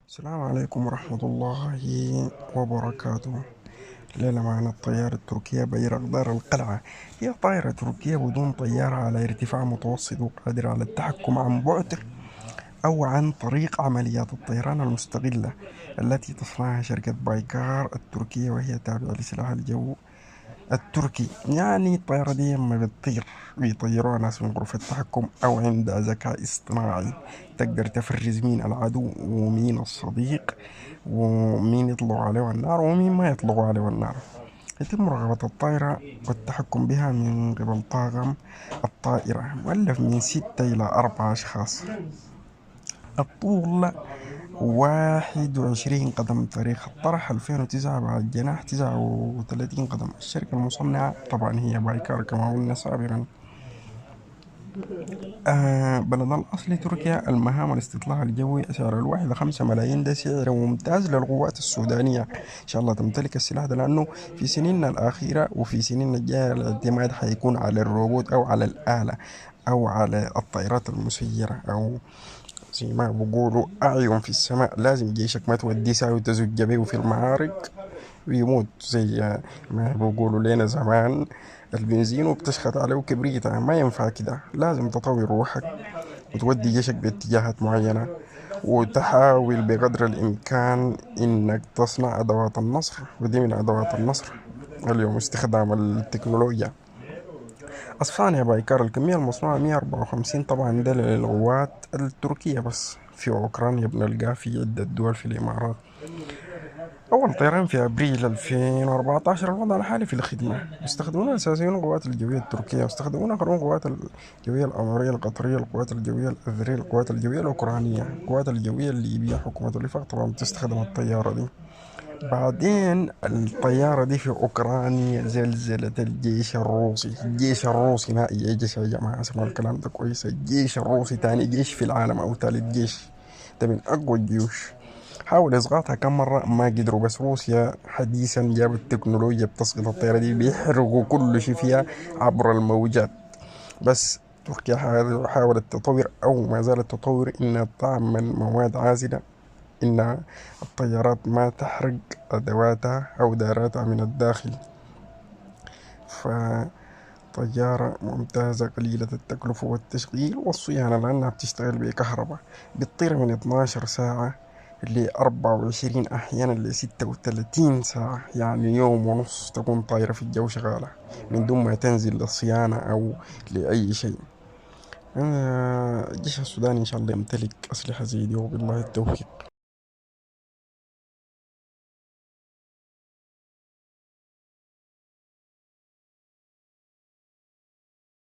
السلام عليكم ورحمة الله وبركاته. الليلة معنا الطيارة التركية بيرق دار القلعة. هي طائرة تركية بدون طيارة على ارتفاع متوسط وقادرة على التحكم عن بعد أو عن طريق عمليات الطيران المستقلة التي تصنعها شركة بايكار التركية، وهي تابعة لسلاح الجو التركي. يعني الطيارة دي لما بتطير بيطيروها ناس من غرفة التحكم أو عندها ذكاء اصطناعي تقدر تفرز مين العدو ومين الصديق ومين يطلقوا عليه النار ومين ما يطلقوا عليه النار. يتم مراقبة الطائرة والتحكم بها من قبل طاقم الطائرة مؤلف من 6 إلى 4 أشخاص. الطول 21 قدم. تاريخ الطرح 2009. بعد جناح 39 قدم. الشركة المصنعة طبعا هي بايكار كما قلنا سابقا. بلد الأصل تركيا. المهام الاستطلاع الجوي. سعر الواحدة 5 ملايين. ده سعر ممتاز للقوات السودانية. إن شاء الله تمتلك السلاح ده، لأنه في سنين الأخيرة وفي سنين الجاية الاعتماد حيكون على الروبوت أو على الآلة أو على الطائرات المسيرة، أو زي ما بقولوا أعين في السماء. لازم جيشك ما توديه ساوي تزج بيه في المعارك ويموت زي ما بقولوا لنا زمان البنزين وبتشخط عليه كبريتة. ما ينفع كده، لازم تطور روحك وتودي جيشك باتجاهات معينة، وتحاول بقدر الإمكان إنك تصنع أدوات النصر، ودي من أدوات النصر اليوم استخدام التكنولوجيا. أصفان يا بايكار. الكمية المصنوعة 154 طبعا. ده للغوات التركية بس. في أوكرانيا بنلقاه في عدة دول في الإمارات. أول طيران في أبريل 2014. الوضع الحالي في الخدمة. يستخدمون أساسيا القوات الجوية التركية، ويستخدمون آخرون القوات الجوية الأمريكية القطرية، القوات الجوية الأذرية، القوات الجوية الأوكرانية، القوات الجوية الليبية. حكومة الوفاق طبعا بتستخدم الطيارة دي. بعدين الطيارة دي في أوكرانيا زلزلت الجيش الروسي. الجيش الروسي ما أي جيش يا جماعة، اسمعوا الكلام ده كويس. الجيش الروسي تاني جيش في العالم أو تالت جيش، ده من أقوى الجيوش. حاول إسقاطها كم مرة ما قدروا، بس روسيا حديثا جابت تكنولوجيا بتسقط الطيارة دي، بيحرقوا كل شيء فيها عبر الموجات. بس تركيا حاولت تطور أو ما زالت تطور إنها تعمل مواد عازلة، إن الطيارات ما تحرق أدواتها أو داراتها من الداخل. فطيارة ممتازة قليلة التكلفة والتشغيل والصيانة، لأنها بتشتغل بكهرباء. بتطير من 12 ساعة ل24، أحيانا ل36 ساعة، يعني يوم ونص تكون طايرة في الجو شغالة من دون ما تنزل للصيانة أو لأي شيء. الجيش السوداني إن شاء الله يمتلك أسلحة زي دي، وبالله التوفيق.